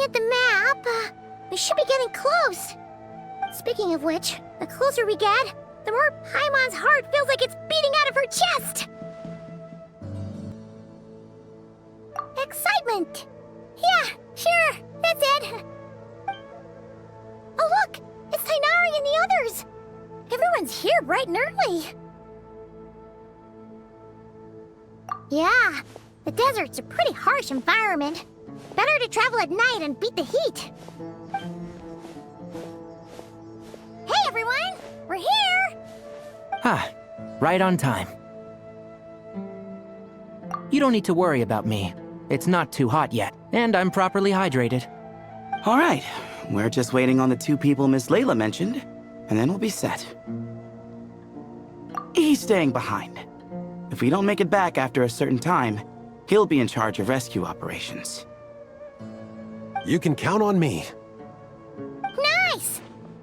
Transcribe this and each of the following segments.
at the map, we should be getting close. Speaking of which, the closer we get, the more Paimon's heart feels like it's beating out of her chest. Excitement! Yeah, sure, that's it. Oh look, it's Tighnari and the others. Everyone's here bright and early. Yeah, the desert's a pretty harsh environment. Better to travel at night and beat the heat. Hey everyone, we're here! Ah, right on time. You don't need to worry about me. It's not too hot yet, and I'm properly hydrated. All right, we're just waiting on the 2 people Miss Layla mentioned, and then we'll be set. He's staying behind. If we don't make it back after a certain time, he'll be in charge of rescue operations. You can count on me. Nice!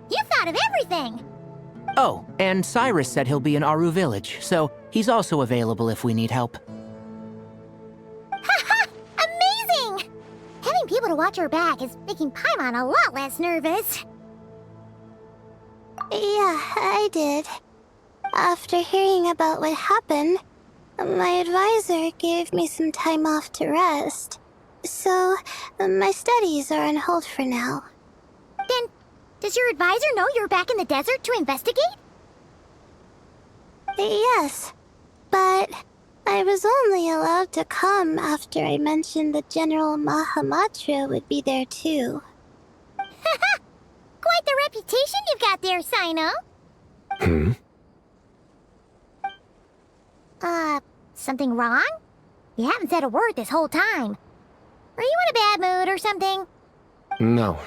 You thought of everything! Oh, and Cyrus said he'll be in Aru Village, so he's also available if we need help. Haha! Amazing! Having people to watch our back is making Paimon a lot less nervous. Yeah, I did. After hearing about what happened, my advisor gave me some time off to rest. So, my studies are on hold for now. Then, does your advisor know you're back in the desert to investigate? Yes, but I was only allowed to come after I mentioned that General Mahamatra would be there too. Haha! Quite the reputation you've got there, Sino. Something wrong? You haven't said a word this whole time. Are you in a bad mood or something? No.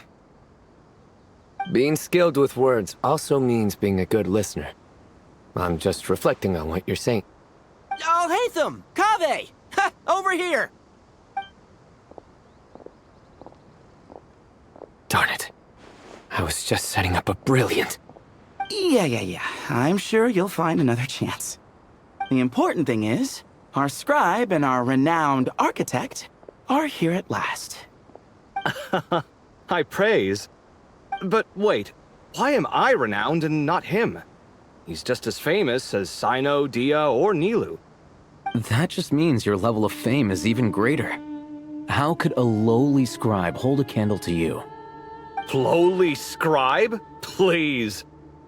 Being skilled with words also means being a good listener. I'm just reflecting on what you're saying. Oh, Hatham! Kaveh! Ha! Over here! Darn it. I was just setting up a brilliant... Yeah. I'm sure you'll find another chance. The important thing is, our scribe and our renowned architect are here at last. High praise. But wait, why am I renowned and not him? He's just as famous as Sino, Dia, or Nilu. That just means your level of fame is even greater. How could a lowly scribe hold a candle to you? Lowly scribe? Please.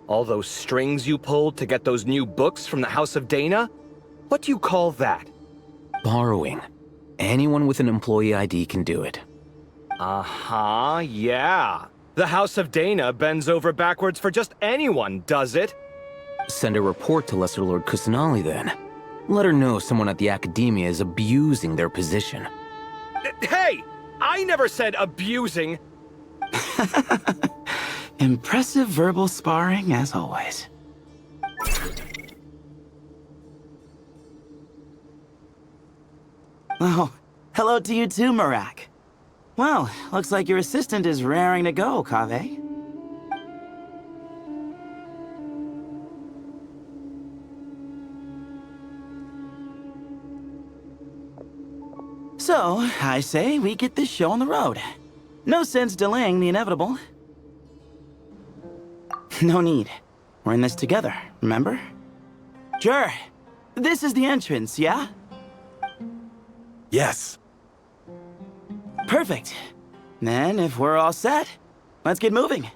All those strings you pulled to get those new books from the House of Dana? What do you call that? Borrowing. Anyone with an employee ID can do it. Uh-huh, yeah. The House of Dana bends over backwards for just anyone, does it? Send a report to Lesser Lord Kusanali then. Let her know someone at the Academia is abusing their position. Hey! I never said abusing! Impressive verbal sparring, as always. Oh, hello to you too, Marak. Well, looks like your assistant is raring to go, Kaveh. So, I say we get this show on the road. No sense delaying the inevitable. No need. We're in this together, remember? Sure. This is the entrance, yeah? Yes. Perfect. Then, if we're all set, let's get moving.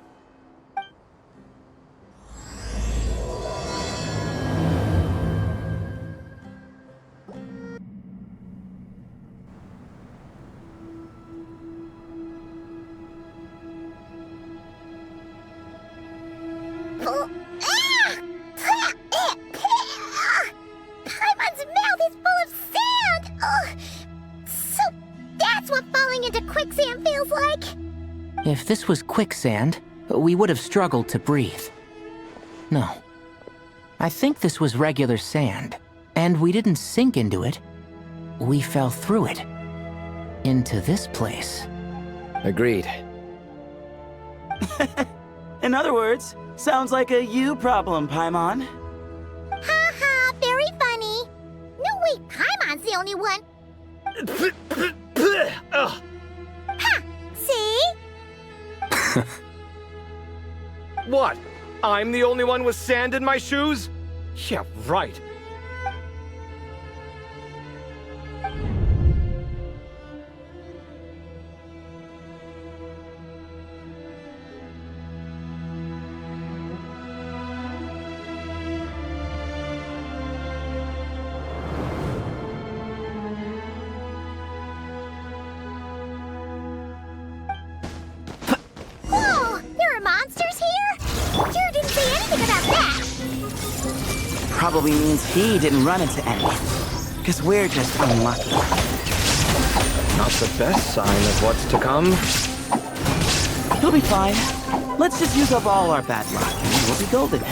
Paimon's mouth is full of sand! So that's what falling into quicksand feels like? If this was quicksand, we would have struggled to breathe. No. I think this was regular sand, and we didn't sink into it. We fell through it. Into this place. Agreed. In other words, sounds like a you problem, Paimon. Ha, very funny. No, wait, Paimon's the only one. Ugh. Ha! See? What? I'm the only one with sand in my shoes? Yeah, right. Whoa! There are monsters here? Sure didn't say anything about that. Probably means he didn't run into any. Because we're just unlucky. Not the best sign of what's to come. He'll be fine. Let's just use up all our bad luck and we'll be golden.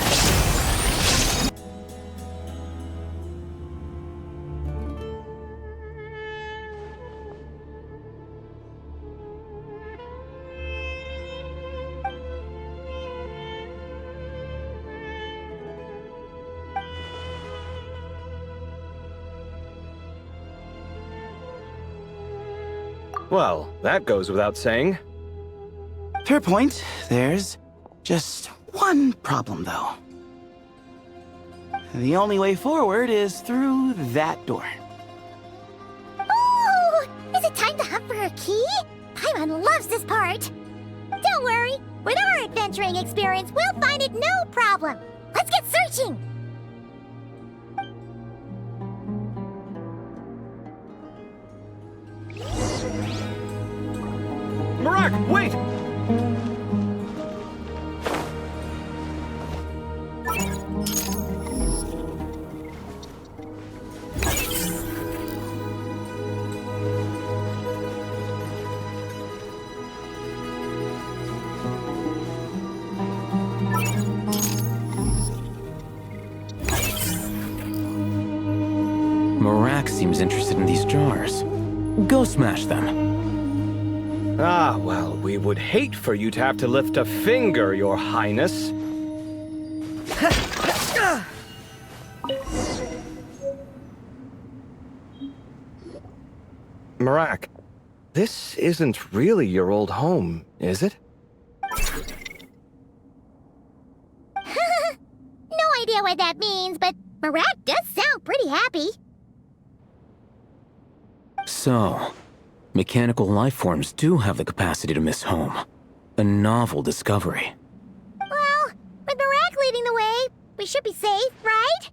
Well, that goes without saying. Fair point. There's just one problem, though. The only way forward is through that door. Ooh! Is it time to hunt for a key? Paimon loves this part. Don't worry. With our adventuring experience, we'll find it no problem. Let's get searching. Marak, wait! Marak seems interested in these jars. Go smash them. Ah, well, we would hate for you to have to lift a finger, Your Highness. Marak, this isn't really your old home, is it? No idea what that means, but Marat does sound pretty happy. So, mechanical life forms do have the capacity to miss home. A novel discovery. Well, with Marat leading the way, we should be safe, right?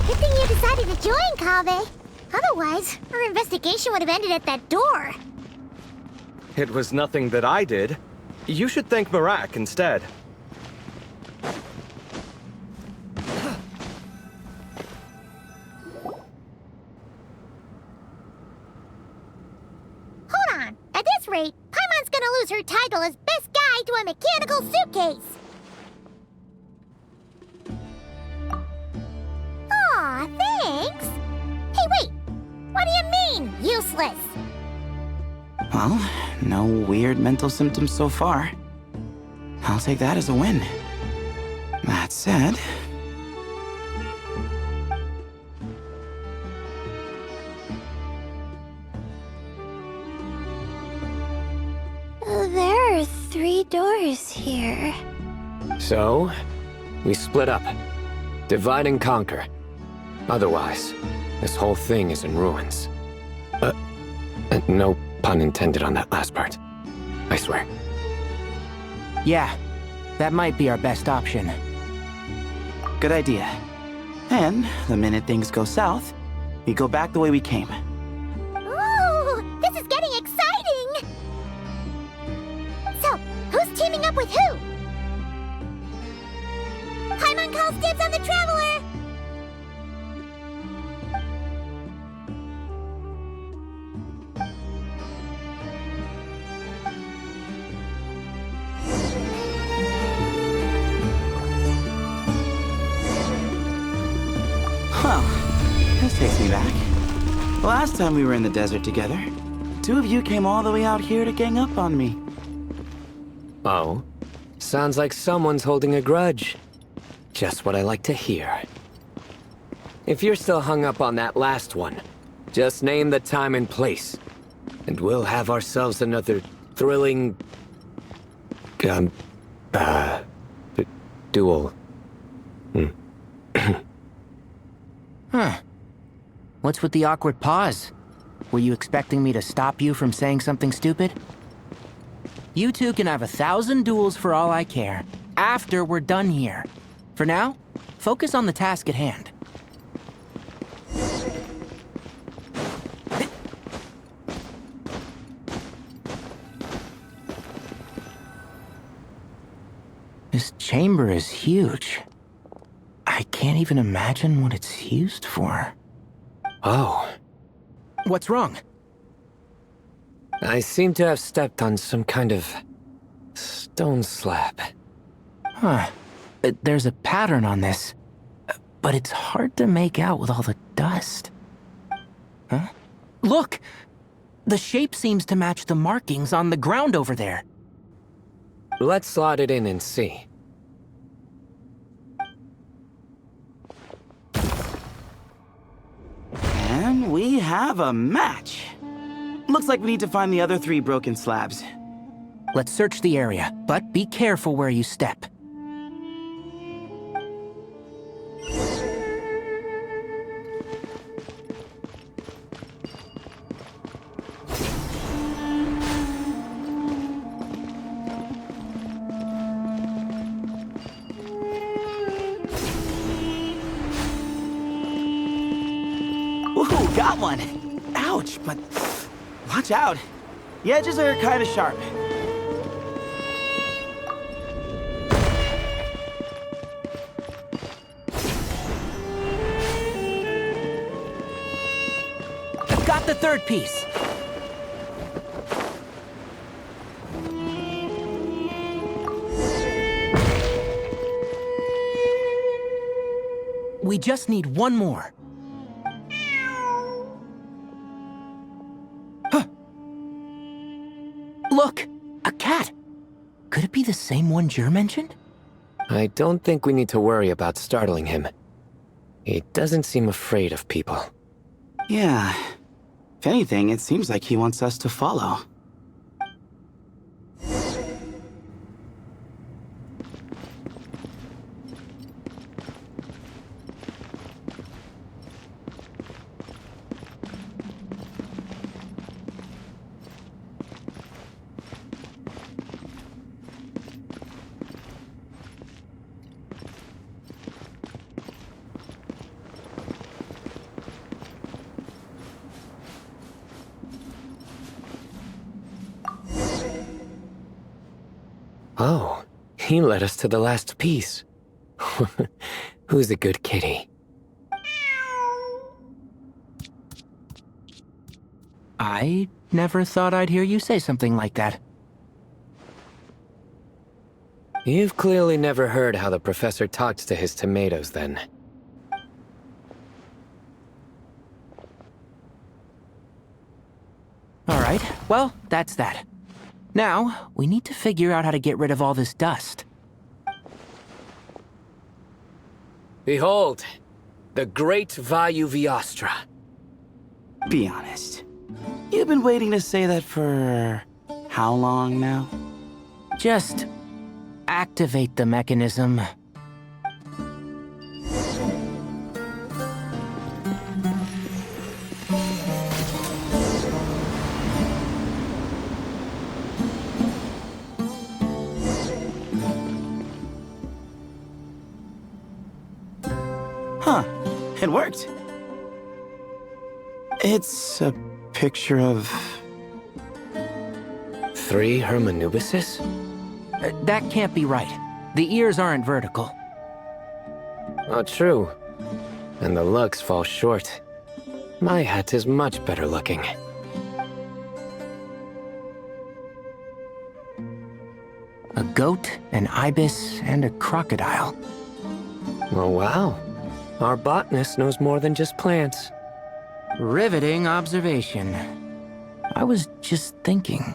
Good thing you decided to join, Kaveh. Otherwise, our investigation would have ended at that door. It was nothing that I did. You should thank Marak instead. Hold on. At this rate, Paimon's gonna lose her title as best guy to a mechanical suitcase. Aw, thanks. Hey, wait. What do you mean, useless? Well, no weird mental symptoms so far. I'll take that as a win. That said... There are 3 doors here. So, we split up. Divide and conquer. Otherwise, this whole thing is in ruins. No pun intended on that last part. I swear. Yeah, that might be our best option. Good idea. And the minute things go south, we go back the way we came. Ooh, this is getting exciting! So, who's teaming up with who? Paimon calls dibs on the Traveler! Huh. This takes me back. The last time we were in the desert together, 2 of you came all the way out here to gang up on me. Oh? Sounds like someone's holding a grudge. Just what I like to hear. If you're still hung up on that last one, just name the time and place, and we'll have ourselves another thrilling... duel. Huh. What's with the awkward pause? Were you expecting me to stop you from saying something stupid? You two can have 1,000 duels for all I care, after we're done here. For now, focus on the task at hand. This chamber is huge. I can't even imagine what it's used for. Oh. What's wrong? I seem to have stepped on some kind of... stone slab. Huh. There's a pattern on this, but it's hard to make out with all the dust. Huh? Look! The shape seems to match the markings on the ground over there. Let's slot it in and see. And we have a match. Looks like we need to find the other 3 broken slabs. Let's search the area, but be careful where you step. Ooh, got one! Ouch, but watch out. The edges are kind of sharp. Got the 3rd piece. We just need one more. Huh. Look, a cat. Could it be the same one Jer mentioned? I don't think we need to worry about startling him. He doesn't seem afraid of people. Yeah. If anything, it seems like he wants us to follow. Oh, he led us to the last piece. Who's a good kitty? I never thought I'd hear you say something like that. You've clearly never heard how the professor talks to his tomatoes, then. All right, well, that's that. Now, we need to figure out how to get rid of all this dust. Behold, the great Vayu Viastra. Be honest. You've been waiting to say that for... how long now? Just activate the mechanism. Huh. It worked. It's a picture of... 3 Hermanubises? That can't be right. The ears aren't vertical. Oh, true. And the looks fall short. My hat is much better looking. A goat, an ibis, and a crocodile. Oh, wow. Our botanist knows more than just plants. Riveting observation. I was just thinking.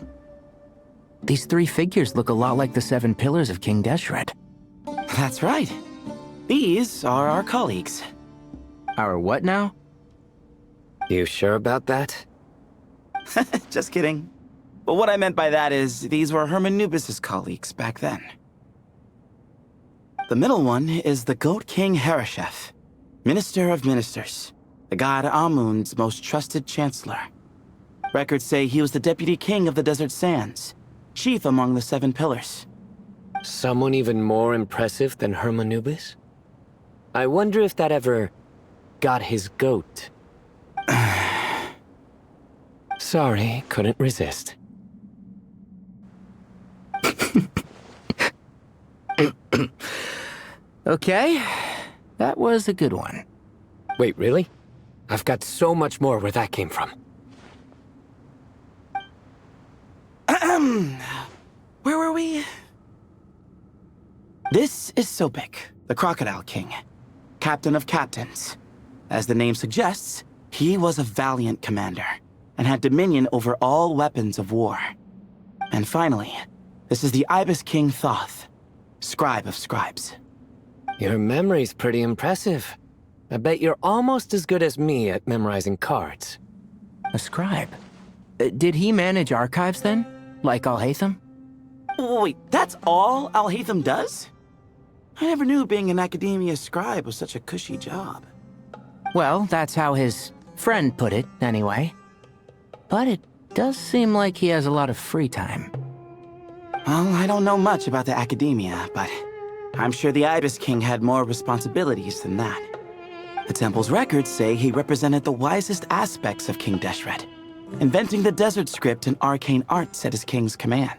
These three figures look a lot like the 7 pillars of King Deshret. That's right. These are our colleagues. Our what now? You sure about that? Just kidding. But what I meant by that is, these were Hermanubis' colleagues back then. The middle one is the Goat King Harashef, Minister of Ministers, the god Amun's most trusted chancellor. Records say he was the deputy king of the Desert Sands, chief among the 7 pillars. Someone even more impressive than Hermanubis? I wonder if that ever got his goat. Sorry, couldn't resist. Okay, that was a good one. Wait, really? I've got so much more where that came from. Where were we? This is Sopik, the Crocodile King, captain of captains. As the name suggests, he was a valiant commander and had dominion over all weapons of war. And finally, this is the Ibis King Thoth, scribe of scribes. Your memory's pretty impressive. I bet you're almost as good as me at memorizing cards. A scribe? Did he manage archives then? Like Alhaitham? Wait, that's all Alhaitham does? I never knew being an academia scribe was such a cushy job. Well, that's how his friend put it, anyway. But it does seem like he has a lot of free time. Well, I don't know much about the academia, but I'm sure the Ibis King had more responsibilities than that. The temple's records say he represented the wisest aspects of King Deshret, inventing the desert script and arcane arts at his king's command.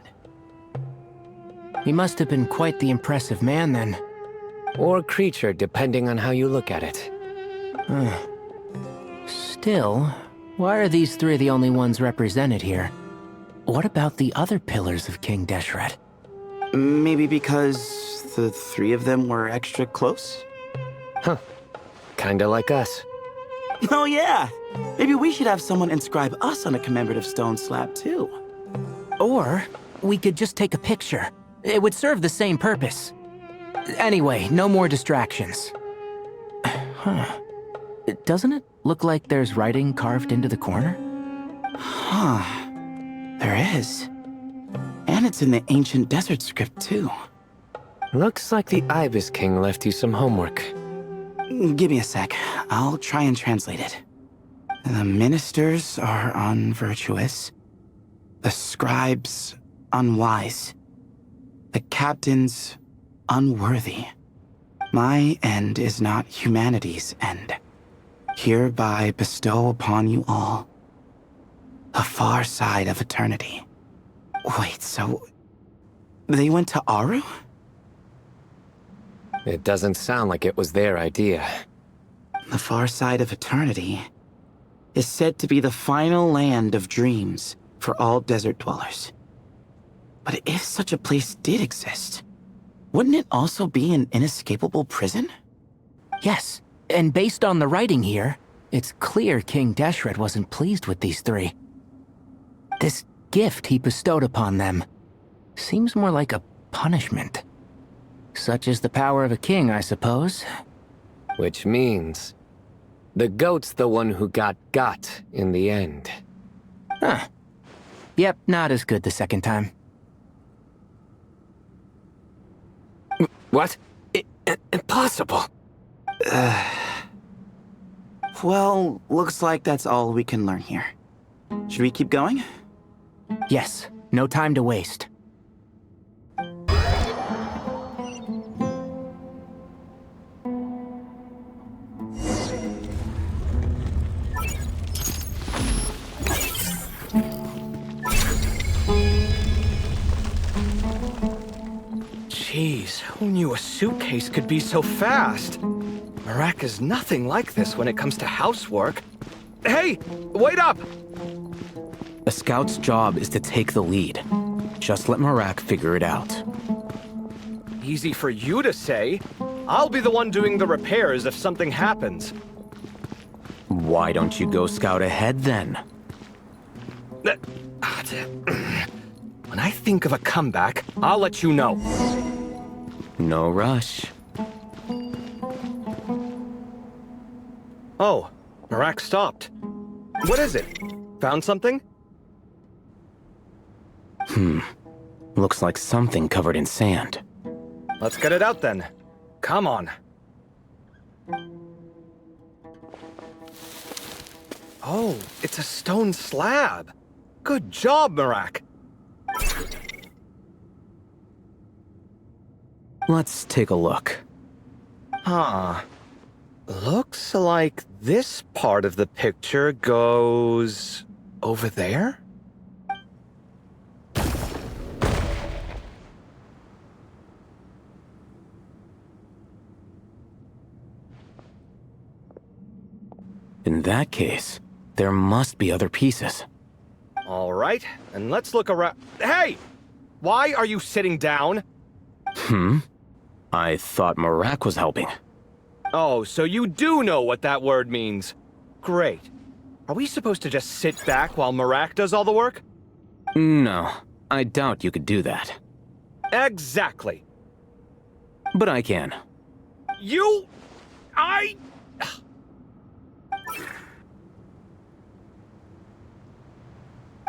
He must have been quite the impressive man then. Or creature, depending on how you look at it. Still, why are these three the only ones represented here? What about the other pillars of King Deshret? Maybe because the 3 of them were extra close? Huh. Kinda like us. Oh yeah! Maybe we should have someone inscribe us on a commemorative stone slab too. Or we could just take a picture. It would serve the same purpose. Anyway, no more distractions. Huh. Doesn't it look like there's writing carved into the corner? Huh. There is. And it's in the ancient desert script too. Looks like the Ibis King left you some homework. Give me a sec. I'll try and translate it. The ministers are unvirtuous. The scribes unwise. The captains unworthy. My end is not humanity's end. Hereby bestow upon you all the far side of eternity. Wait, so they went to Aru? It doesn't sound like it was their idea. The far side of eternity is said to be the final land of dreams for all desert dwellers. But if such a place did exist, wouldn't it also be an inescapable prison? Yes, and based on the writing here, it's clear King Deshret wasn't pleased with these three. This gift he bestowed upon them seems more like a punishment. Such is the power of a king, I suppose. Which means the goat's the one who got in the end. Huh. Yep, not as good the second time. What? Impossible. Well, looks like that's all we can learn here. Should we keep going? Yes, no time to waste. Jeez, who knew a suitcase could be so fast? Marak is nothing like this when it comes to housework. Hey, wait up! A scout's job is to take the lead. Just let Marak figure it out. Easy for you to say. I'll be the one doing the repairs if something happens. Why don't you go scout ahead then? When I think of a comeback, I'll let you know. No rush. Oh, Marak stopped. What is it? Found something? Looks like something covered in sand. Let's get it out then. Come on. Oh, it's a stone slab. Good job, Marak. Let's take a look. Huh. Looks like this part of the picture goes over there? In that case, there must be other pieces. All right, and let's look around. Hey! Why are you sitting down? I thought Marak was helping. Oh, so you do know what that word means. Great. Are we supposed to just sit back while Marak does all the work? No, I doubt you could do that. Exactly. But I can.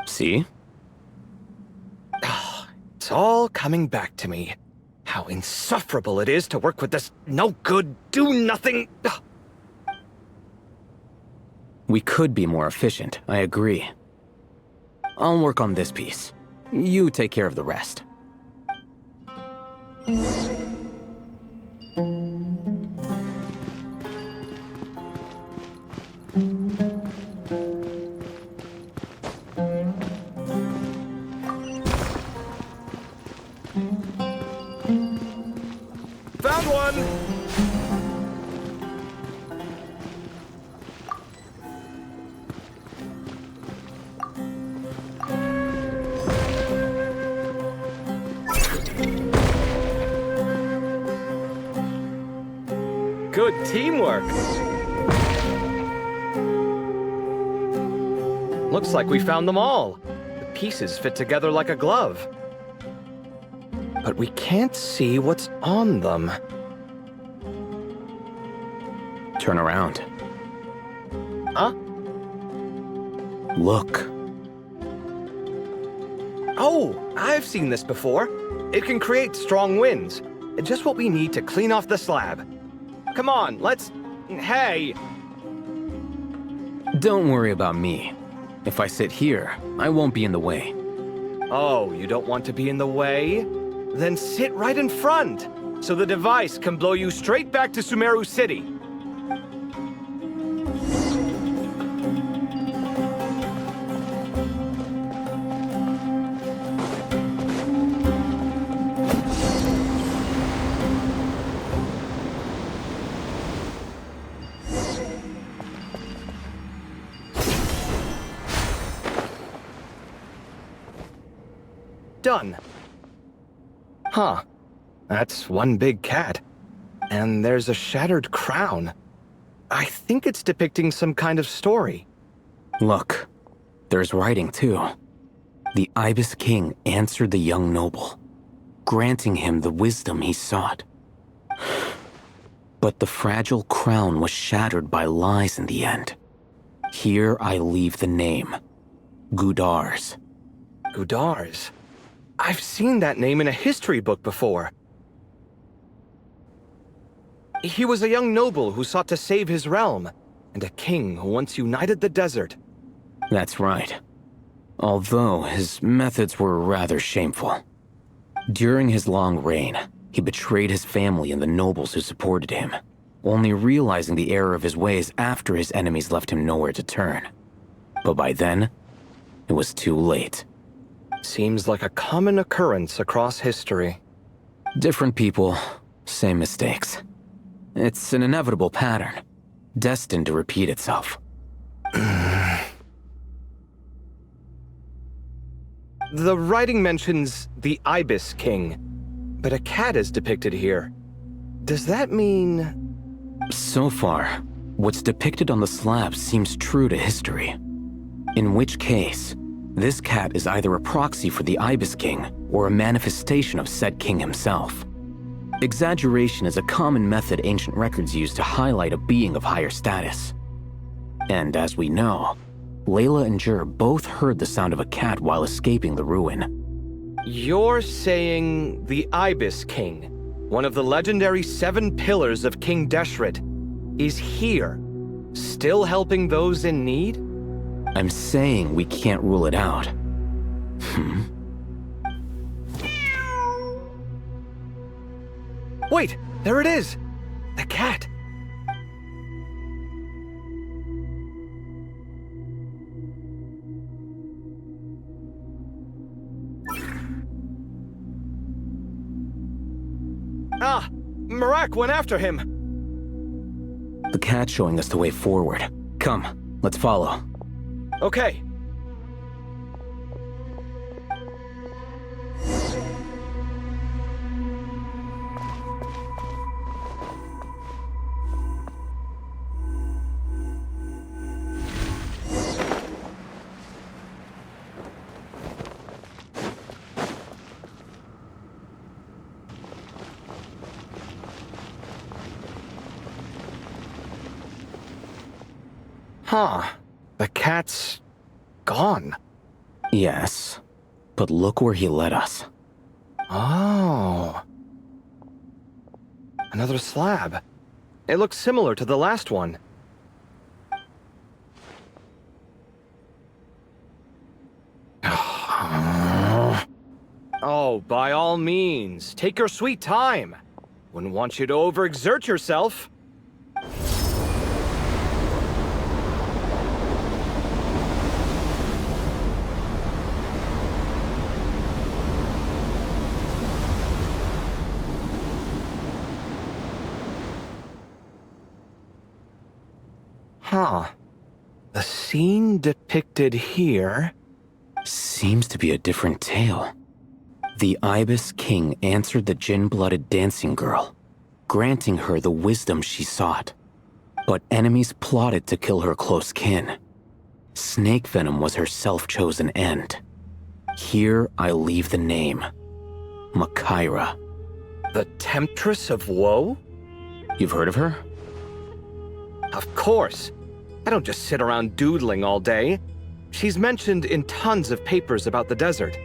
See? It's all coming back to me. How insufferable it is to work with this no-good, do-nothing... We could be more efficient, I agree. I'll work on this piece. You take care of the rest. Found one! Good teamwork. Looks like we found them all. The pieces fit together like a glove. But we can't see what's on them. Turn around. Huh? Look. Oh, I've seen this before. It can create strong winds. Just what we need to clean off the slab. Come on, let's... Hey! Don't worry about me. If I sit here, I won't be in the way. Oh, you don't want to be in the way? Then sit right in front, so the device can blow you straight back to Sumeru City. Done. Huh. That's one big cat. And there's a shattered crown. I think it's depicting some kind of story. Look, there's writing too. The Ibis King answered the young noble, granting him the wisdom he sought. But the fragile crown was shattered by lies in the end. Here I leave the name, Gudars. Gudars. I've seen that name in a history book before. He was a young noble who sought to save his realm, and a king who once united the desert. That's right. Although his methods were rather shameful. During his long reign, he betrayed his family and the nobles who supported him, only realizing the error of his ways after his enemies left him nowhere to turn. But by then, it was too late. Seems like a common occurrence across history. Different people, same mistakes. It's an inevitable pattern, destined to repeat itself. The writing mentions the Ibis King, but a cat is depicted here. Does that mean... So far, what's depicted on the slab seems true to history. In which case, This cat is either a proxy for the Ibis King or a manifestation of said king himself. Exaggeration is a common method ancient records use to highlight a being of higher status. And as we know, Layla and Jur both heard the sound of a cat while escaping the ruin. You're saying the Ibis King, one of the legendary 7 pillars of King Deshret, is here, still helping those in need? I'm saying we can't rule it out. Wait, there it is! The cat! Ah! Marak went after him! The cat's showing us the way forward. Come, let's follow. Okay. Huh. The cat's gone. Yes, but look where he led us. Oh. Another slab. It looks similar to the last one. Oh, by all means, take your sweet time. Wouldn't want you to overexert yourself. Huh. The scene depicted here... Seems to be a different tale. The Ibis King answered the gin-blooded dancing girl, granting her the wisdom she sought. But enemies plotted to kill her close kin. Snake venom was her self-chosen end. Here I leave the name. Makaira. The Temptress of Woe? You've heard of her? Of course. I don't just sit around doodling all day. She's mentioned in tons of papers about the desert.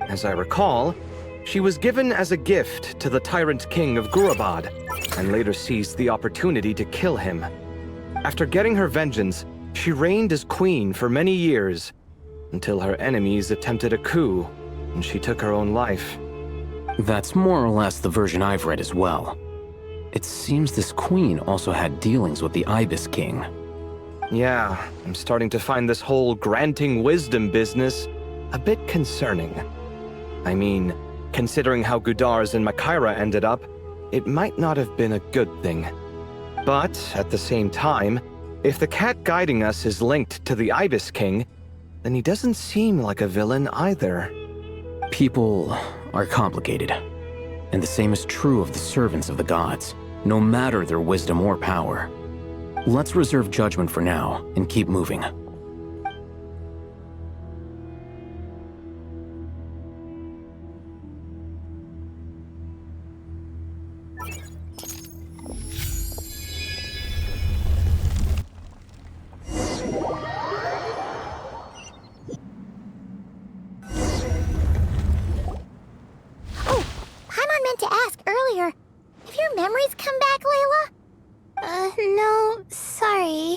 As I recall, she was given as a gift to the tyrant king of Gurabad, and later seized the opportunity to kill him. After getting her vengeance, she reigned as queen for many years, until her enemies attempted a coup, and she took her own life. That's more or less the version I've read as well. It seems this queen also had dealings with the Ibis King. Yeah, I'm starting to find this whole granting wisdom business a bit concerning. I mean, considering how Gudar's and Makaira ended up, it might not have been a good thing. But, at the same time, if the cat guiding us is linked to the Ibis King, then he doesn't seem like a villain either. People are complicated, and the same is true of the servants of the gods, no matter their wisdom or power. Let's reserve judgment for now and keep moving. Have your memories come back, Layla? No, sorry.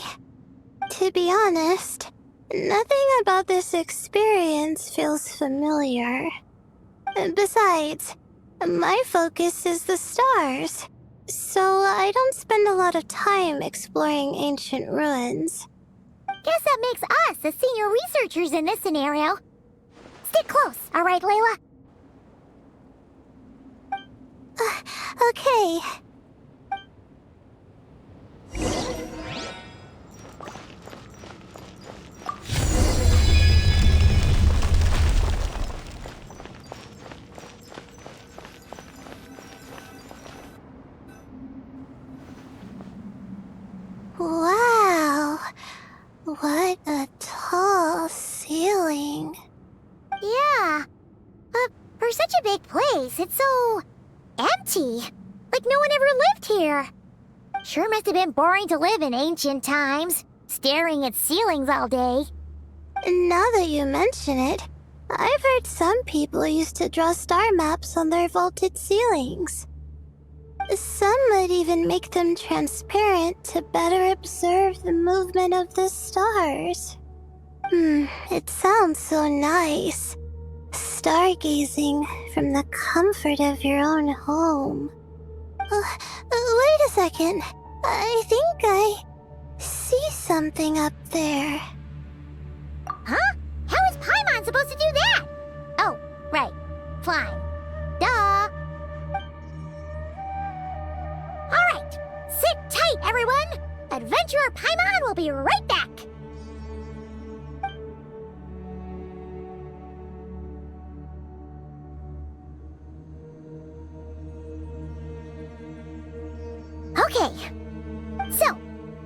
To be honest, nothing about this experience feels familiar. Besides, my focus is the stars, so I don't spend a lot of time exploring ancient ruins. Guess that makes us the senior researchers in this scenario. Stick close, all right, Layla? Okay. Wow, what a tall ceiling. Sure must have been boring to live in ancient times, staring at ceilings all day. Now that you mention it, I've heard some people used to draw star maps on their vaulted ceilings. Some would even make them transparent to better observe the movement of the stars. It sounds so nice. Stargazing from the comfort of your own home. Wait a second. I think I see something up there. Huh? How is Paimon supposed to do that? Oh, right. Flying. Duh. Alright. Sit tight, everyone. Adventurer Paimon will be right back. Okay. So,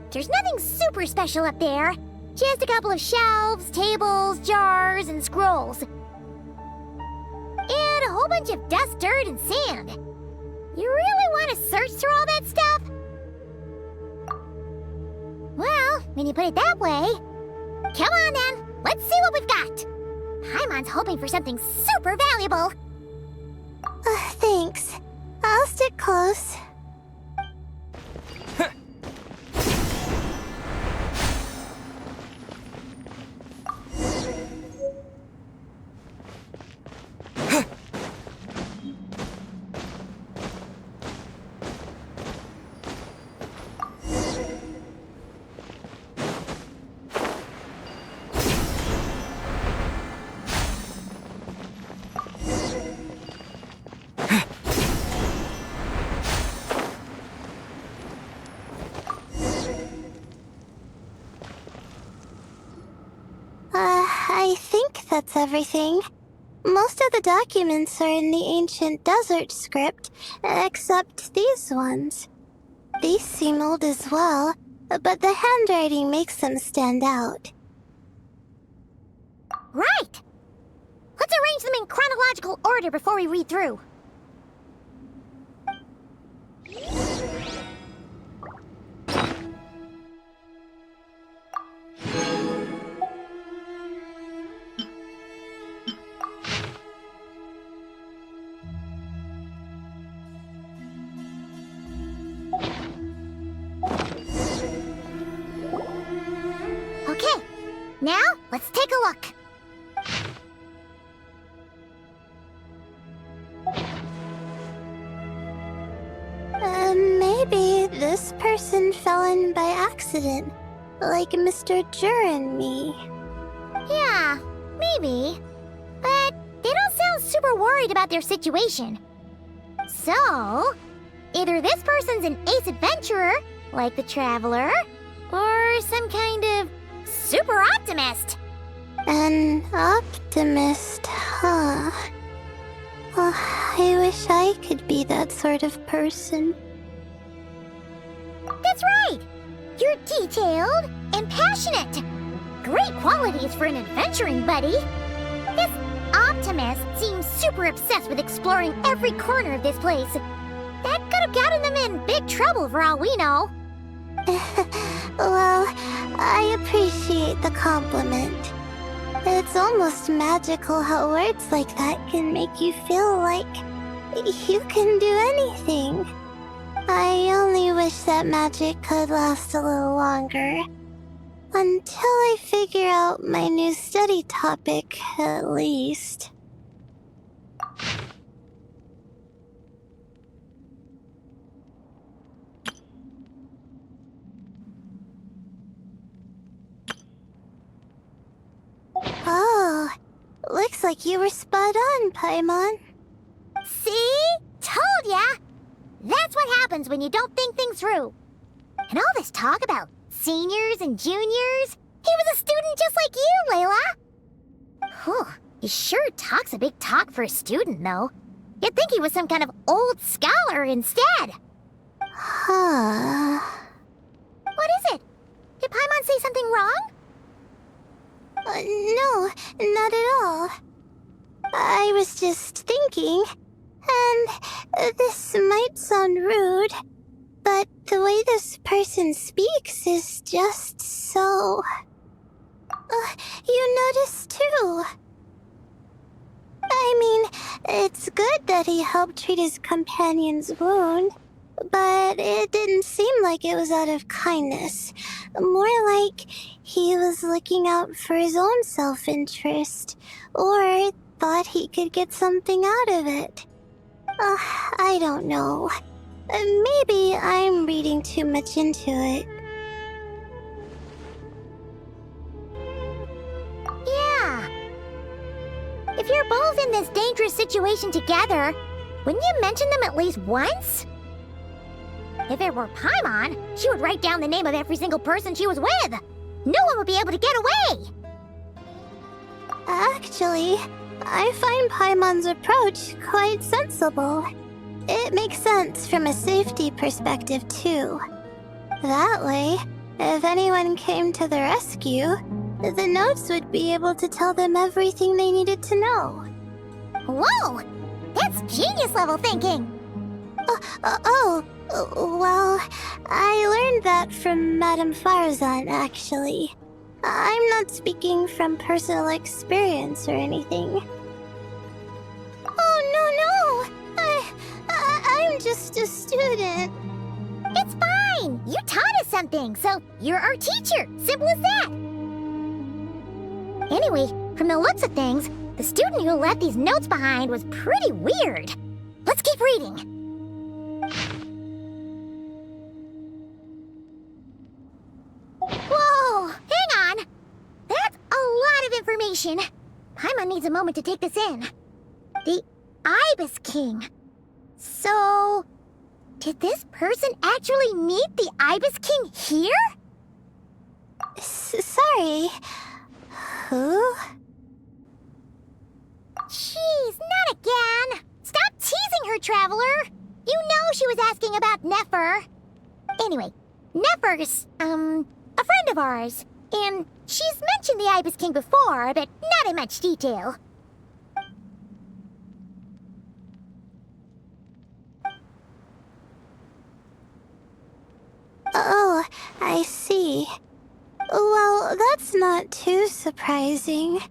there's nothing super special up there. Just a couple of shelves, tables, jars, and scrolls. And a whole bunch of dust, dirt, and sand. You really want to search through all that stuff? Well, when you put it that way... Come on then, let's see what we've got. Paimon's hoping for something super valuable. Thanks. I'll stick close. I think that's everything. Most of the documents are in the ancient desert script, except these ones. These seem old as well, but the handwriting makes them stand out. Right! Let's arrange them in chronological order before we read through. Okay, now let's take a look. Maybe this person fell in by accident, like Mr. Jur and me. Yeah, maybe. But they don't sound super worried about their situation. So, either this person's an ace adventurer, like the Traveler, or some kind of super optimist. An optimist, huh? Oh, I wish I could be that sort of person. That's right! You're detailed and passionate. Great qualities for an adventuring buddy. This optimist seems super obsessed with exploring every corner of this place. That could have gotten them in big trouble for all we know. Well, I appreciate the compliment. It's almost magical how words like that can make you feel like you can do anything. I only wish that magic could last a little longer. Until I figure out my new study topic, at least. Oh, looks like you were spot on, Paimon. See? Told ya! That's what happens when you don't think things through. And all this talk about seniors and juniors, he was a student just like you, Layla. Whew, he sure talks a big talk for a student, though. You'd think he was some kind of old scholar instead. Huh. What is it? Did Paimon say something wrong? No, not at all. I was just thinking, and this might sound rude, But the way this person speaks is just so... you notice too. I mean, it's good that he helped treat his companion's wound, but it didn't seem like it was out of kindness. More like he was looking out for his own self-interest, or thought he could get something out of it. I don't know. Maybe I'm reading too much into it. Yeah. If you're both in this dangerous situation together, wouldn't you mention them at least once? If it were Paimon, she would write down the name of every single person she was with. No one would be able to get away. Actually, I find Paimon's approach quite sensible. It makes sense from a safety perspective, too. That way, if anyone came to the rescue, the notes would be able to tell them everything they needed to know. Whoa! That's genius-level thinking! Well, I learned that from Madame Farzan, actually. I'm not speaking from personal experience or anything. Oh, no! I'm just a student. It's fine! You taught us something, so you're our teacher. Simple as that. Anyway, from the looks of things, the student who left these notes behind was pretty weird. Let's keep reading. Whoa! Hang on! That's a lot of information. Paimon needs a moment to take this in. The Ibis King. So, did this person actually meet the Ibis King here? Sorry. Who? Jeez, not again! Stop teasing her, Traveler! You know she was asking about Nefer. Anyway, Nefer's, a friend of ours. And she's mentioned the Ibis King before, but not in much detail. Oh, I see. Well, that's not too surprising.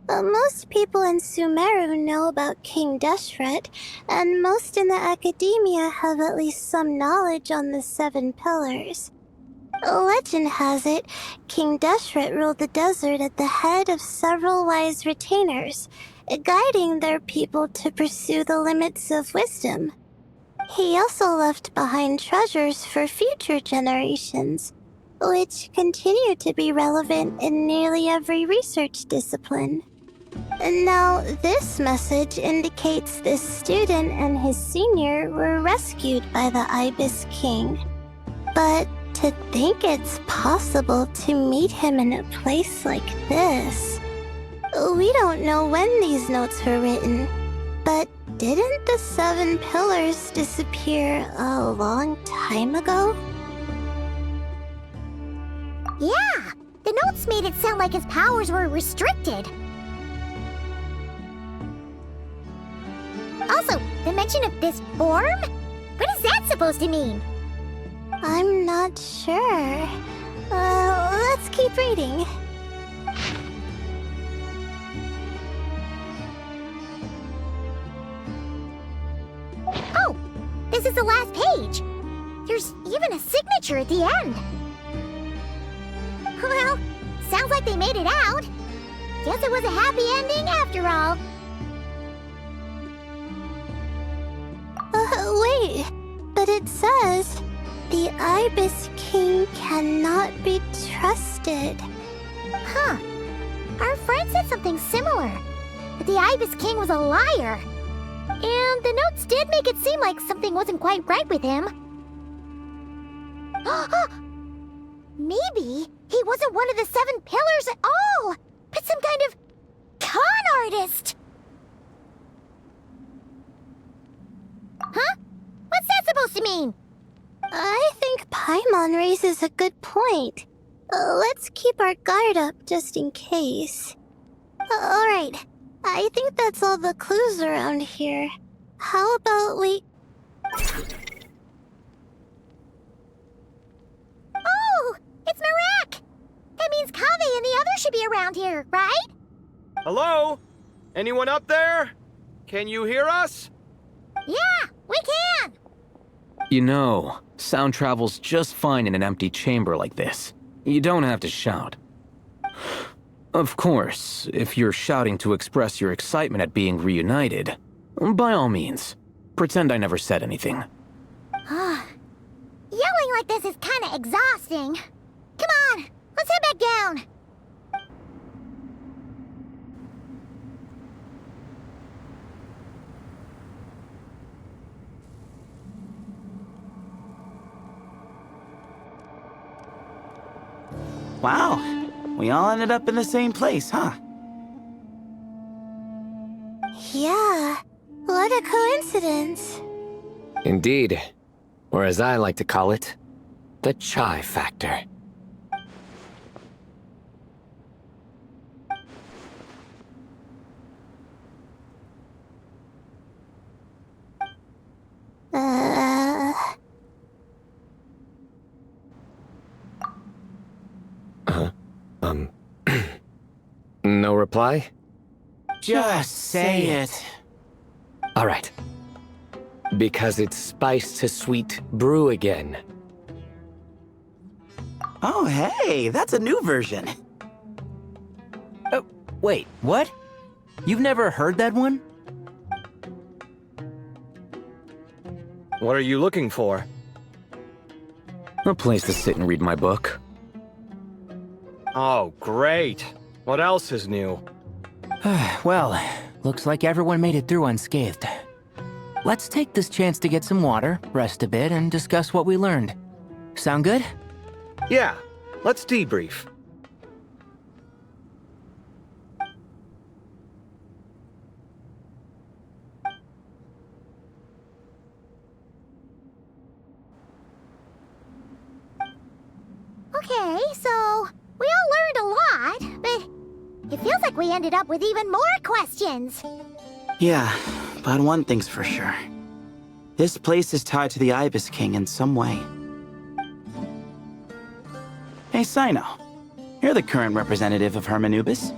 Most people in Sumeru know about King Deshret, and most in the academia have at least some knowledge on the 7 pillars. Legend has it, King Deshret ruled the desert at the head of several wise retainers, guiding their people to pursue the limits of wisdom. He also left behind treasures for future generations, which continue to be relevant in nearly every research discipline. Now, this message indicates this student and his senior were rescued by the Ibis King. But to think it's possible to meet him in a place like this... We don't know when these notes were written, but didn't the 7 pillars disappear a long time ago? Yeah, the notes made it sound like his powers were restricted. Also, the mention of this form? What is that supposed to mean? I'm not sure. Let's keep reading. Oh, this is the last page. There's even a signature at the end. Well, sounds like they made it out. Guess it was a happy ending after all. Wait, but it says, the Ibis King cannot be trusted. Huh. Our friend said something similar. That the Ibis King was a liar. And the notes did make it seem like something wasn't quite right with him. Maybe he wasn't one of the 7 pillars at all, but some kind of con artist. Huh? What's that supposed to mean? I think Paimon raises a good point. Let's keep our guard up just in case. Alright, I think that's all the clues around here. How about we... should be around here, right? Hello? Anyone up there? Can you hear us? Yeah, we can! You know, sound travels just fine in an empty chamber like this. You don't have to shout. Of course, if you're shouting to express your excitement at being reunited, by all means, pretend I never said anything. Yelling like this is kinda exhausting. Come on, let's head back down. Wow, we all ended up in the same place, huh? Yeah, what a coincidence. Indeed. Or as I like to call it, the chai factor. No reply? Just say it. All right. Because it's spiced to sweet brew again. Oh, hey, that's a new version. Oh, wait, what? You've never heard that one? What are you looking for? A place to sit and read my book. Oh, great. What else is new? Well, looks like everyone made it through unscathed. Let's take this chance to get some water, rest a bit, and discuss what we learned. Sound good? Yeah, let's debrief. Okay, so we all learned a lot, but it feels like we ended up with even more questions. Yeah, but one thing's for sure. This place is tied to the Ibis King in some way. Hey, Sino. You're the current representative of Hermanubis.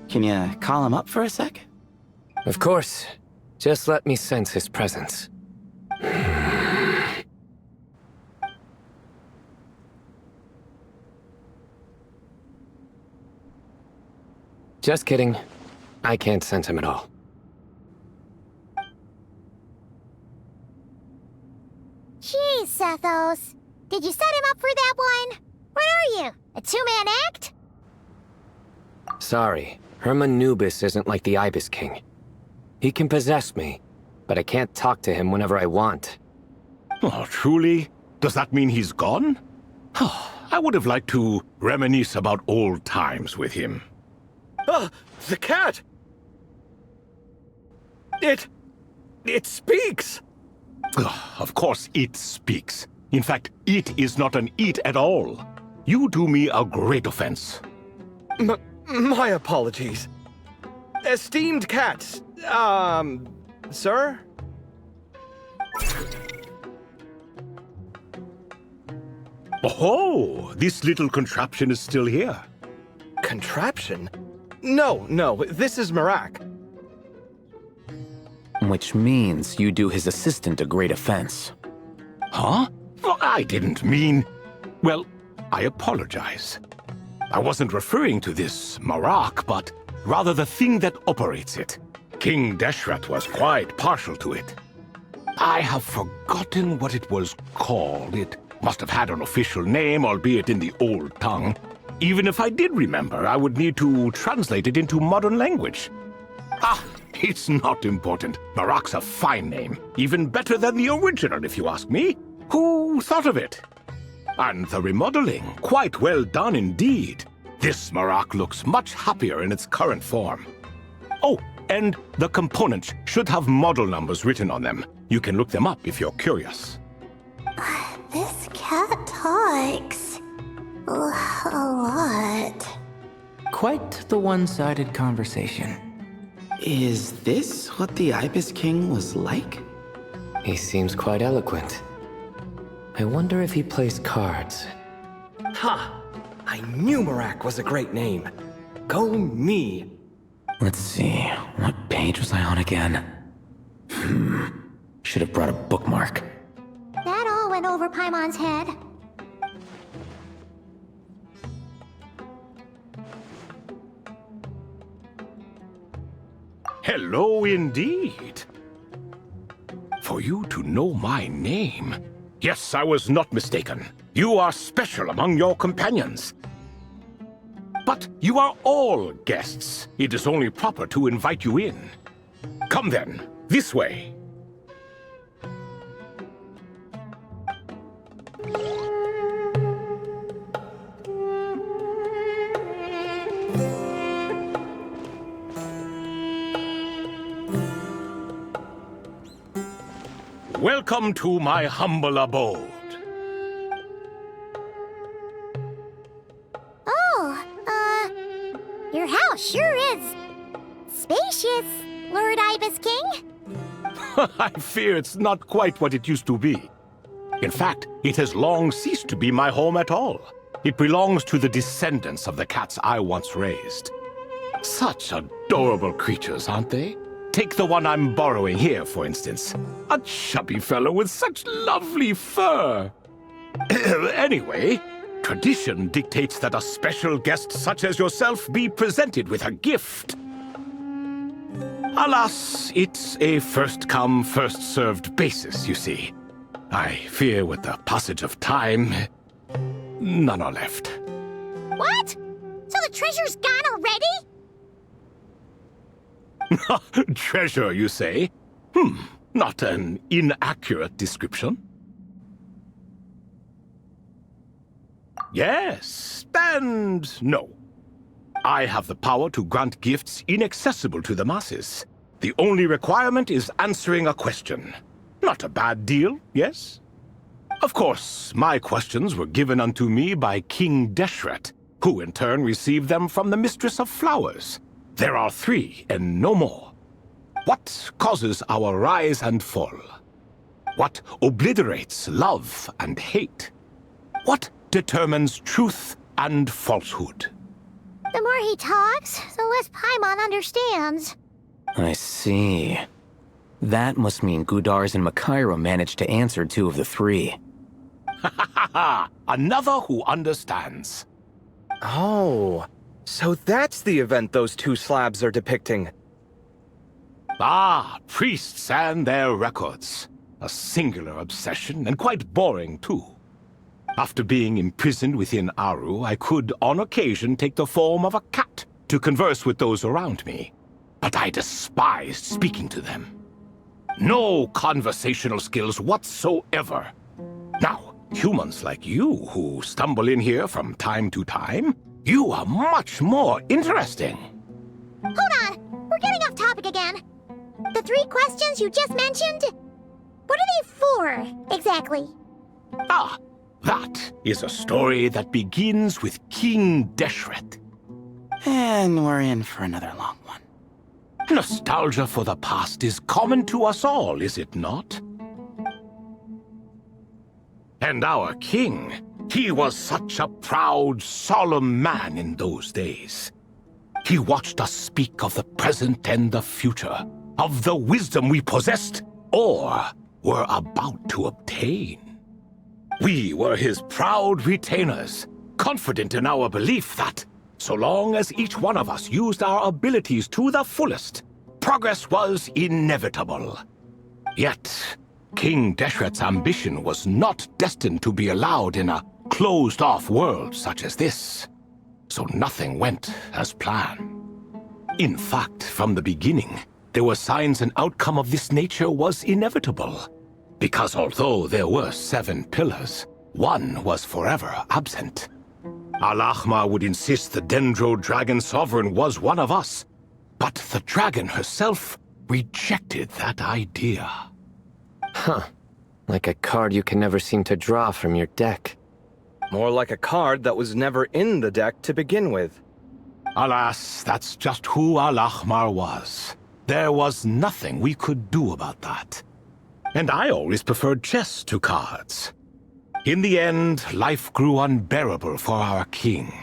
Can you call him up for a sec? Of course. Just let me sense his presence. Just kidding. I can't sense him at all. Jeez, Sethos. Did you set him up for that one? What are you, a two-man act? Sorry, Hermanubis isn't like the Ibis King. He can possess me, but I can't talk to him whenever I want. Oh, truly? Does that mean he's gone? I would have liked to reminisce about old times with him. Ah, the cat! It speaks! Of course it speaks. In fact, it is not an it at all. You do me a great offense. My apologies. Esteemed cats, sir? Oh, this little contraption is still here. Contraption? No, this is Marak. Which means you do his assistant a great offense. Huh? Well, I didn't mean... Well, I apologize. I wasn't referring to this Marak, but rather the thing that operates it. King Deshret was quite partial to it. I have forgotten what it was called. It must have had an official name, albeit in the old tongue. Even if I did remember, I would need to translate it into modern language. It's not important. Marak's a fine name. Even better than the original, if you ask me. Who thought of it? And the remodeling, quite well done indeed. This Marak looks much happier in its current form. Oh, and the components should have model numbers written on them. You can look them up if you're curious. This cat talks a lot. Quite the one-sided conversation. Is this what the Ibis King was like? He seems quite eloquent. I wonder if he plays cards. Ha! I knew Marak was a great name. Go me. Let's see, what page was I on again? Should have brought a bookmark. That all went over Paimon's head. Hello indeed. For you to know my name. Yes, I was not mistaken. You are special among your companions. But you are all guests. It is only proper to invite you in. Come then, this way. Welcome to my humble abode. Your house sure is spacious, Lord Ibis King. I fear it's not quite what it used to be. In fact, it has long ceased to be my home at all. It belongs to the descendants of the cats I once raised. Such adorable creatures, aren't they? Take the one I'm borrowing here, for instance. A chubby fellow with such lovely fur. Anyway, tradition dictates that a special guest such as yourself be presented with a gift. Alas, it's a first-come, first-served basis, you see. I fear with the passage of time, none are left. What? So the treasure's gone already? Treasure, you say? Not an inaccurate description. Yes, and no. I have the power to grant gifts inaccessible to the masses. The only requirement is answering a question. Not a bad deal, yes? Of course, my questions were given unto me by King Deshret, who in turn received them from the Mistress of Flowers. There are 3, and no more. What causes our rise and fall? What obliterates love and hate? What determines truth and falsehood? The more he talks, the less Paimon understands. I see. That must mean Gudars and Makaira managed to answer 2 of the 3. Another who understands. Oh, so that's the event those 2 slabs are depicting. Ah, priests and their records. A singular obsession, and quite boring, too. After being imprisoned within Aru, I could, on occasion, take the form of a cat to converse with those around me. But I despised speaking to them. No conversational skills whatsoever. Now, humans like you who stumble in here from time to time, you are much more interesting. Hold on! We're getting off topic again. The 3 questions you just mentioned? What are they for, exactly? Ah, that is a story that begins with King Deshret. And we're in for another long one. Nostalgia for the past is common to us all, is it not? And our king, he was such a proud, solemn man in those days. He watched us speak of the present and the future, of the wisdom we possessed, or were about to obtain. We were his proud retainers, confident in our belief that, so long as each one of us used our abilities to the fullest, progress was inevitable. Yet, King Deshret's ambition was not destined to be allowed in a closed-off world such as this. So nothing went as planned. In fact, from the beginning, there were signs an outcome of this nature was inevitable. Because although there were 7 pillars, one was forever absent. Al-Ahmar would insist the Dendro Dragon Sovereign was one of us, but the dragon herself rejected that idea. Huh. Like a card you can never seem to draw from your deck. More like a card that was never in the deck to begin with. Alas, that's just who Al-Ahmar was. There was nothing we could do about that. And I always preferred chess to cards. In the end, life grew unbearable for our king.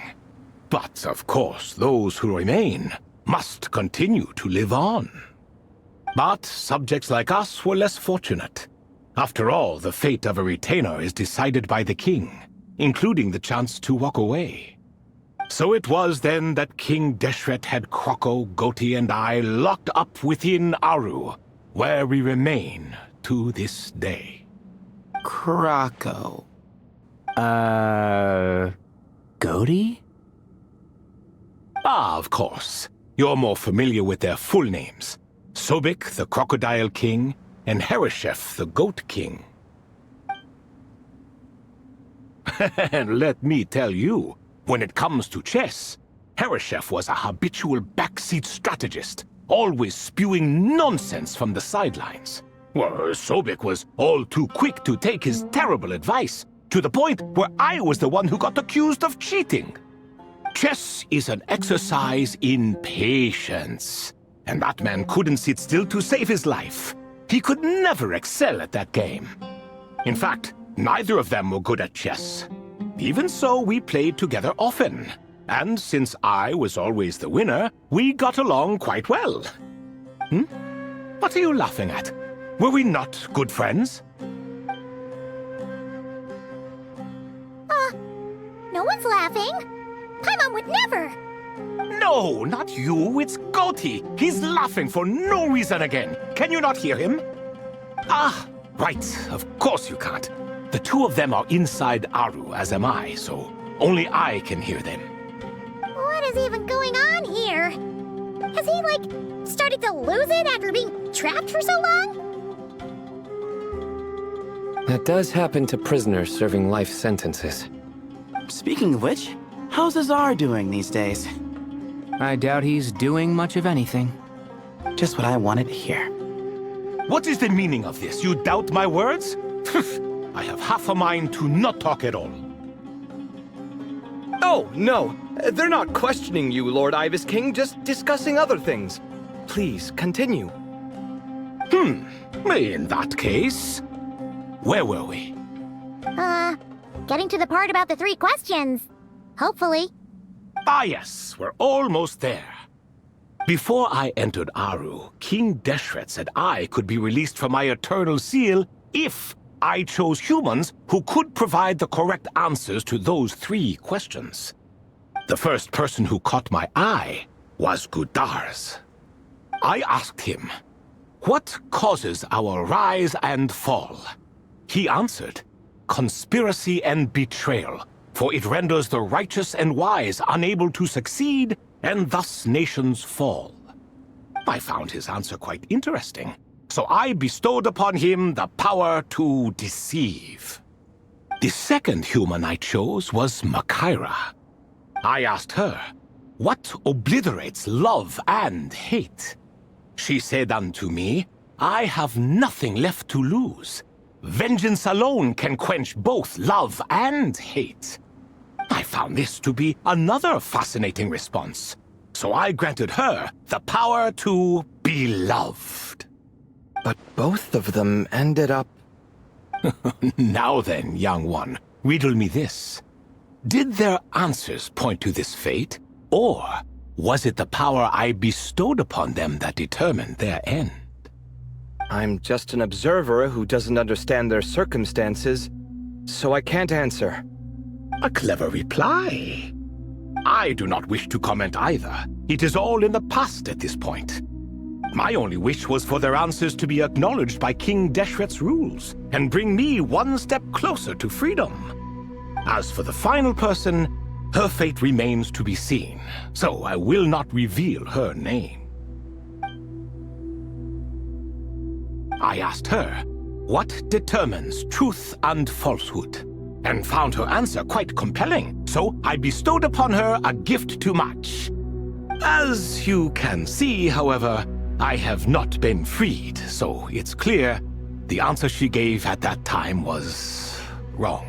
But, of course, those who remain must continue to live on. But subjects like us were less fortunate. After all, the fate of a retainer is decided by the king, including the chance to walk away. So it was then that King Deshret had Kroko, Goti, and I locked up within Aru, where we remain to this day. Kroko. Goti? Ah, of course. You're more familiar with their full names. Sobek, the Crocodile King, and Hereshef, the Goat King. And let me tell you, when it comes to chess, Hereshef was a habitual backseat strategist, always spewing nonsense from the sidelines. Well, Sobek was all too quick to take his terrible advice, to the point where I was the one who got accused of cheating. Chess is an exercise in patience, and that man couldn't sit still to save his life. He could never excel at that game. In fact, neither of them were good at chess. Even so, we played together often, and since I was always the winner, we got along quite well. What are you laughing at? Were we not good friends? No one's laughing. Paimon would never. No, not you. It's Goti. He's laughing for no reason again. Can you not hear him? Ah, right. Of course you can't. The two of them are inside Aru, as am I, so only I can hear them. What is even going on here? Has he, started to lose it after being trapped for so long? That does happen to prisoners serving life sentences. Speaking of which, how's Azar doing these days? I doubt he's doing much of anything. Just what I wanted to hear. What is the meaning of this? You doubt my words? I have half a mind to not talk at all. Oh, no. They're not questioning you, Lord Ibis King, just discussing other things. Please, continue. In that case, where were we? Getting to the part about the 3 questions. Hopefully. Ah yes, we're almost there. Before I entered Aru, King Deshret said I could be released from my eternal seal if I chose humans who could provide the correct answers to those 3 questions. The first person who caught my eye was Gudars. I asked him, "What causes our rise and fall?" He answered, "Conspiracy and betrayal, for it renders the righteous and wise unable to succeed, and thus nations fall." I found his answer quite interesting, so I bestowed upon him the power to deceive. The second human I chose was Makaira. I asked her, "What obliterates love and hate?" She said unto me, "I have nothing left to lose. Vengeance alone can quench both love and hate." I found this to be another fascinating response, so I granted her the power to be loved. But both of them ended up... Now then, young one, riddle me this. Did their answers point to this fate, or was it the power I bestowed upon them that determined their end? I'm just an observer who doesn't understand their circumstances, so I can't answer. A clever reply. I do not wish to comment either. It is all in the past at this point. My only wish was for their answers to be acknowledged by King Deshret's rules, and bring me one step closer to freedom. As for the final person, her fate remains to be seen, so I will not reveal her name. I asked her, "What determines truth and falsehood?" and found her answer quite compelling, so I bestowed upon her a gift to match. As you can see, however, I have not been freed, so it's clear the answer she gave at that time was wrong.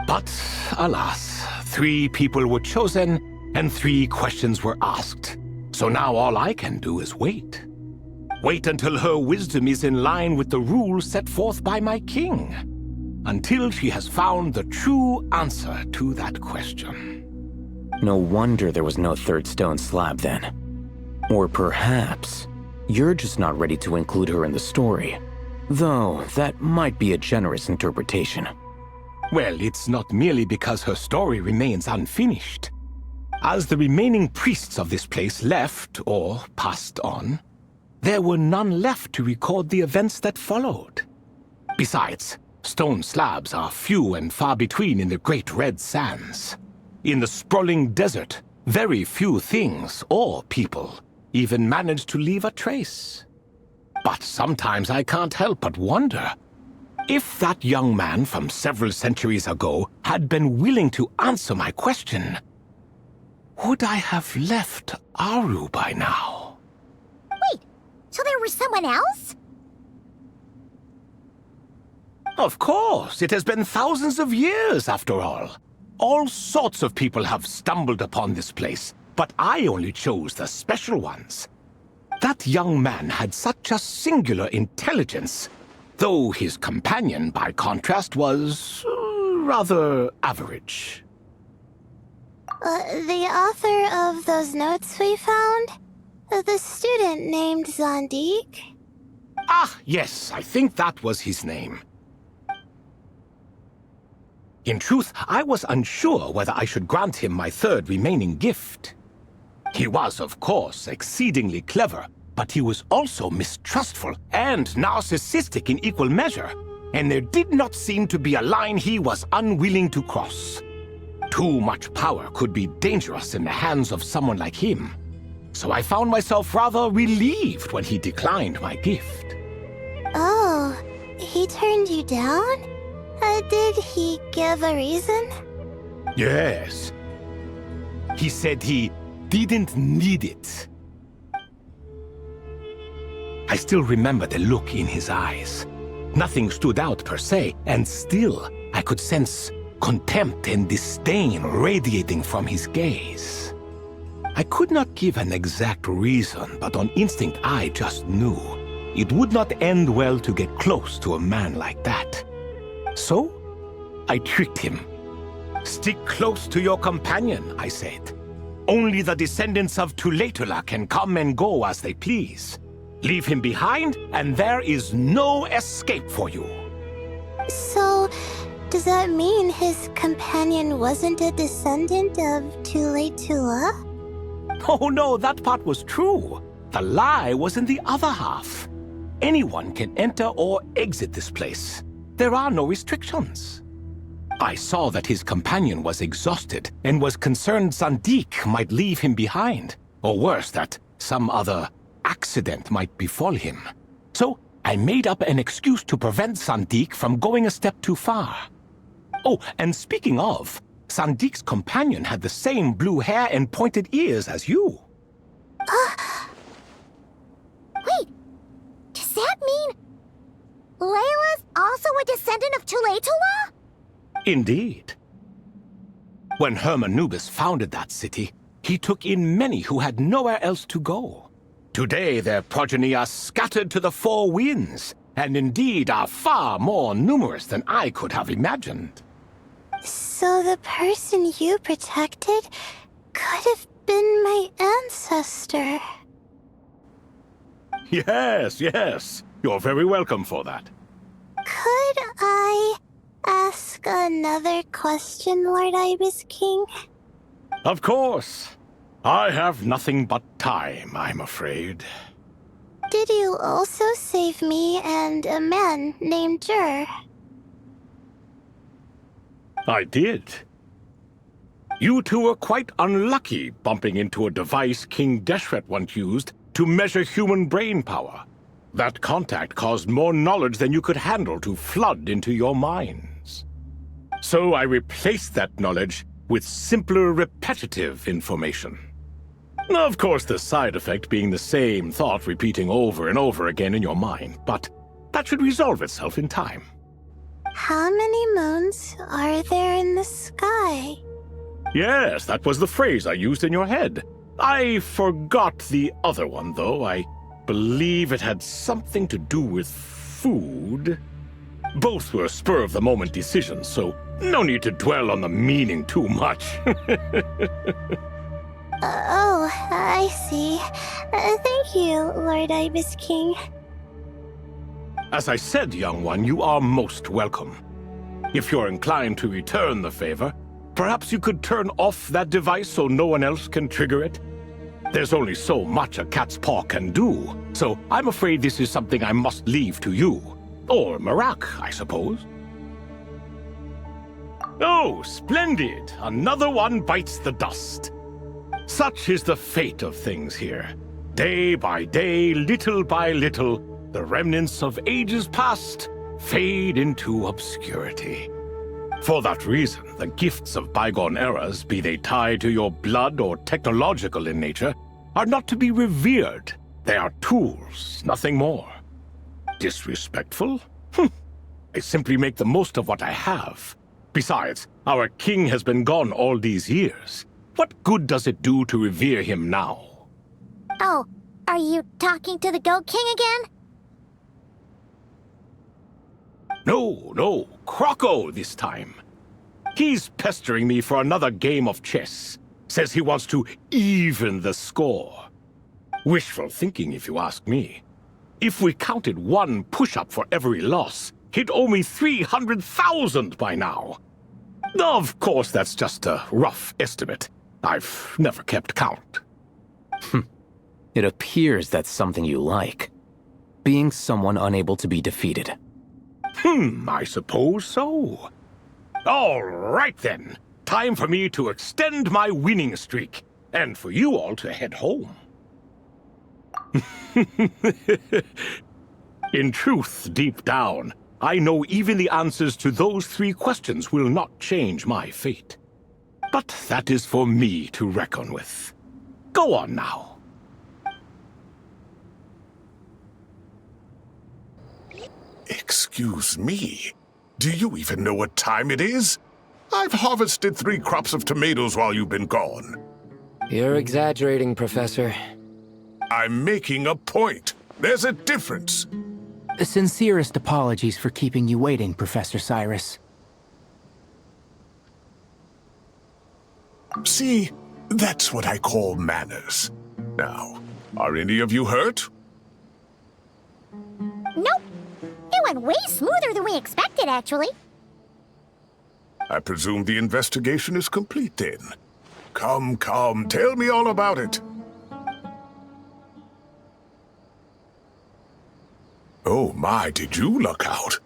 But alas, 3 people were chosen and 3 questions were asked, so now all I can do is wait. Wait until her wisdom is in line with the rules set forth by my king. Until she has found the true answer to that question. No wonder there was no third stone slab then. Or perhaps you're just not ready to include her in the story. Though, that might be a generous interpretation. Well, it's not merely because her story remains unfinished. As the remaining priests of this place left or passed on, there were none left to record the events that followed. Besides, stone slabs are few and far between in the Great Red Sands. In the sprawling desert, very few things or people even manage to leave a trace. But sometimes I can't help but wonder, if that young man from several centuries ago had been willing to answer my question, would I have left Aru by now? Wait, so there was someone else? Of course, it has been thousands of years after all. All sorts of people have stumbled upon this place, but I only chose the special ones. That young man had such a singular intelligence, though his companion, by contrast, was rather average. The author of those notes we found? The student named Zandik? Ah, yes, I think that was his name. In truth, I was unsure whether I should grant him my third remaining gift. He was, of course, exceedingly clever, but he was also mistrustful and narcissistic in equal measure, and there did not seem to be a line he was unwilling to cross. Too much power could be dangerous in the hands of someone like him, so I found myself rather relieved when he declined my gift. Oh, he turned you down? Did he give a reason? Yes. He said he didn't need it. I still remember the look in his eyes. Nothing stood out per se, and still I could sense contempt and disdain radiating from his gaze. I could not give an exact reason, but on instinct I just knew it would not end well to get close to a man like that. So, I tricked him. Stick close to your companion, I said. Only the descendants of Tuletula can come and go as they please. Leave him behind, and there is no escape for you. So, does that mean his companion wasn't a descendant of Tuletula? Oh no, that part was true. The lie was in the other half. Anyone can enter or exit this place. There are no restrictions. I saw that his companion was exhausted and was concerned Zandik might leave him behind, or worse, that some other accident might befall him. So I made up an excuse to prevent Zandik from going a step too far. Oh, and speaking of, Sandik's companion had the same blue hair and pointed ears as you. Wait, does that mean Layla's also a descendant of Tuletula? Indeed. When Hermanubis founded that city, he took in many who had nowhere else to go. Today their progeny are scattered to the four winds, and indeed are far more numerous than I could have imagined. So the person you protected could have been my ancestor. Yes, yes. You're very welcome for that. Could I ask another question, Lord Ibis King? Of course. I have nothing but time, I'm afraid. Did you also save me and a man named Jur? I did. You two were quite unlucky bumping into a device King Deshret once used to measure human brain power. That contact caused more knowledge than you could handle to flood into your minds. So I replaced that knowledge with simpler, repetitive information. Of course, the side effect being the same thought repeating over and over again in your mind, but that should resolve itself in time. How many moons are there in the sky? Yes, that was the phrase I used in your head. I forgot the other one, though. I believe it had something to do with food. Both were spur-of-the-moment decisions, so No need to dwell on the meaning too much. Oh, I see. Thank you, Lord Ibis King. As I said, young one, you are most welcome. If you're inclined to return the favor, perhaps you could turn off that device so no one else can trigger it? There's only so much a cat's paw can do, so I'm afraid this is something I must leave to you. Or Marak, I suppose. Oh, splendid! Another one bites the dust. Such is the fate of things here. Day by day, little by little, the remnants of ages past fade into obscurity. For that reason, the gifts of bygone eras, be they tied to your blood or technological in nature, are not to be revered. They are tools, nothing more. Disrespectful? I simply make the most of what I have. Besides, our king has been gone all these years. What good does it do to revere him now? Oh, are you talking to the Goat King again? No, Croco this time. He's pestering me for another game of chess. Says he wants to even the score. Wishful thinking, if you ask me. If we counted one push-up for every loss, he'd owe me 300,000 by now. Of course, that's just a rough estimate. I've never kept count. It appears that's something you like. Being someone unable to be defeated. I suppose so. All right then. Time for me to extend my winning streak, and for you all to head home. In truth, deep down, I know even the answers to those 3 questions will not change my fate. But that is for me to reckon with. Go on now. Excuse me. Do you even know what time it is? I've harvested 3 crops of tomatoes while you've been gone. You're exaggerating, Professor. I'm making a point. There's a difference. Sincerest apologies for keeping you waiting, Professor Cyrus. See, that's what I call manners. Now, are any of you hurt? Nope. It went way smoother than we expected, actually. I presume the investigation is complete then. Come, tell me all about it. Oh my, did you luck out?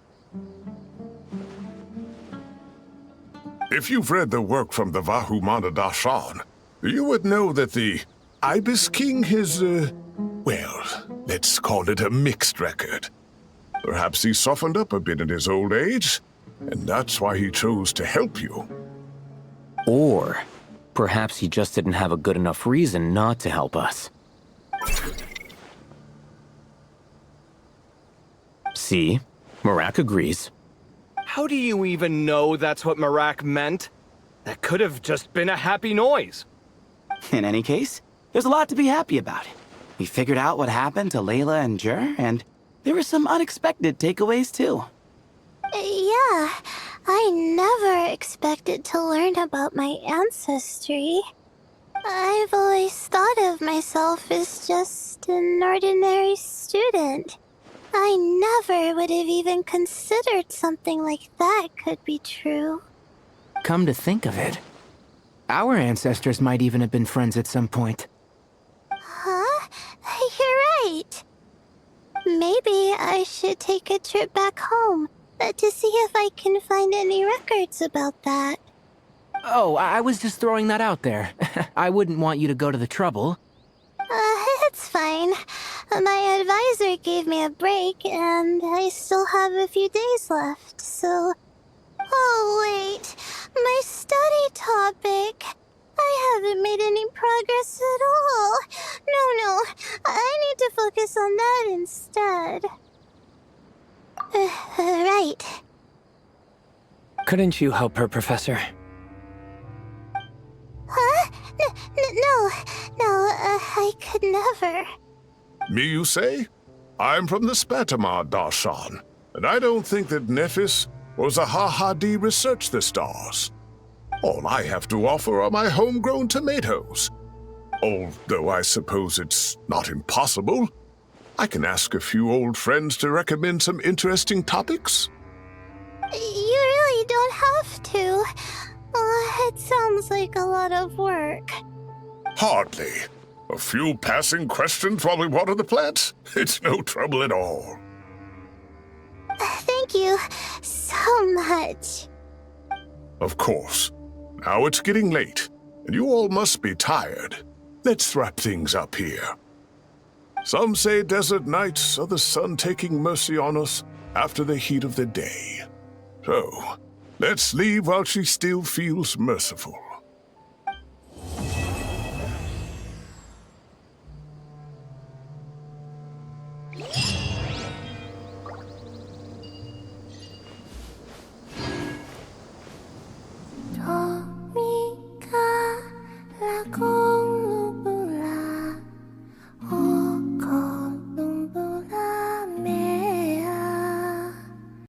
If you've read the work from the Vahumana Darshan, you would know that the Ibis King has, well, let's call it a mixed record. Perhaps he softened up a bit in his old age, and that's why he chose to help you. Or perhaps he just didn't have a good enough reason not to help us. See? Marak agrees. How do you even know that's what Marak meant? That could have just been a happy noise. In any case, there's a lot to be happy about. We figured out what happened to Layla and Jur, and there were some unexpected takeaways too. Yeah, I never expected to learn about my ancestry. I've always thought of myself as just an ordinary student. I never would have even considered something like that could be true. Come to think of it, our ancestors might even have been friends at some point. Huh? You're right. Maybe I should take a trip back home to see if I can find any records about that. Oh, I was just throwing that out there. I wouldn't want you to go to the trouble. It's fine. My advisor gave me a break, and I still have a few days left, so... Oh, wait. My study topic. I haven't made any progress at all. No. I need to focus on that instead. Right. Couldn't you help her, Professor? Huh? No, I could never. Me, you say? I'm from the Spatamar Darshan, and I don't think that Nephis or Zaha-Ha-D research the stars. All I have to offer are my homegrown tomatoes. Although I suppose it's not impossible. I can ask a few old friends to recommend some interesting topics. You really don't have to. It sounds like a lot of work. Hardly. A few passing questions while we water the plants? It's no trouble at all. Thank you so much. Of course. Now it's getting late, and you all must be tired. Let's wrap things up here. Some say desert nights are the sun taking mercy on us after the heat of the day. So, let's leave while she still feels merciful.